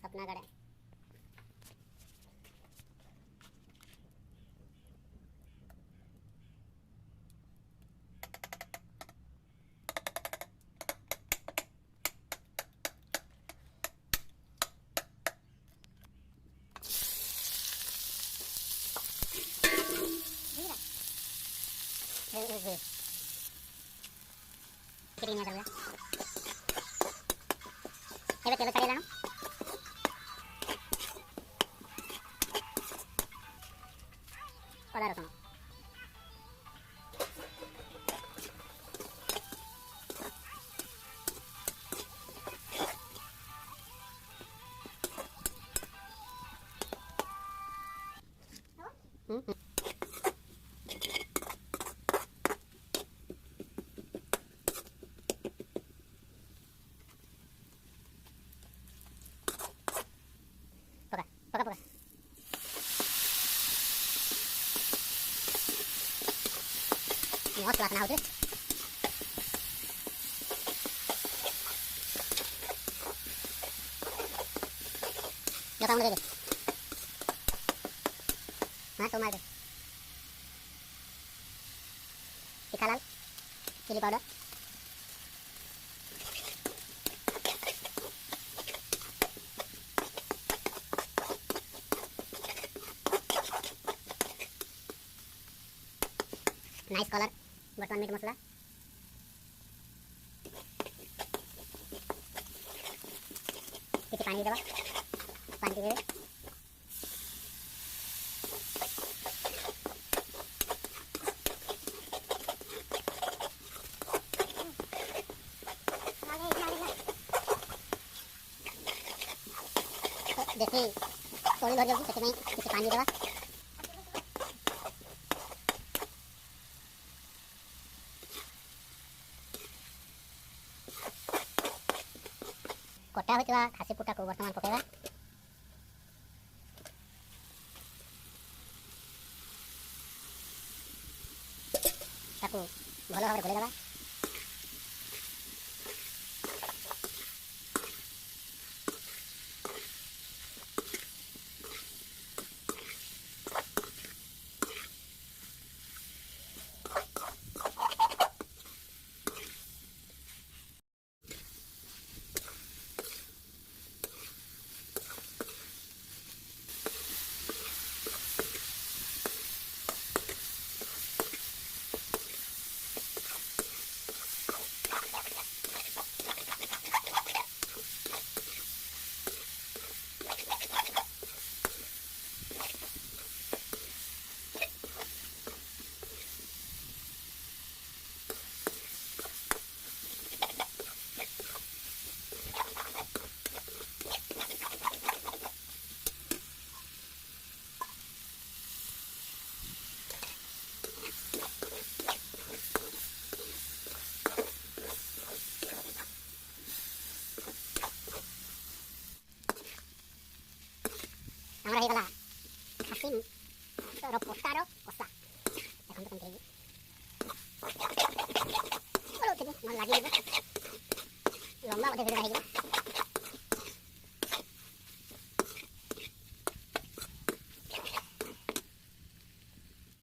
স্বপ্নাগারে Kirinya dulu ya. Hebat hebat kalian ano? Pada rasa. Poka. Muat lah kenal tuh. Yo kamu deh. Tomat. Ikan lal, chili powder. Nice color. बर्तमान meet मसला किती पाणी देवा पाणी दे जैसे थोड़ी भर जाएगी ସେଥିପାଇଁ କିଛି ପାଣି ଦେବା कटा होइतबा खासी पुटा को वर्तमान पकेबा ताको भलो भाबरे घोले देबा Ahora llega la así pero postaro cosa এখন তো কমতে বলো তুমি আমার লাগিয়ে লম্বা মধ্যে ভিডিও হয়ে গেল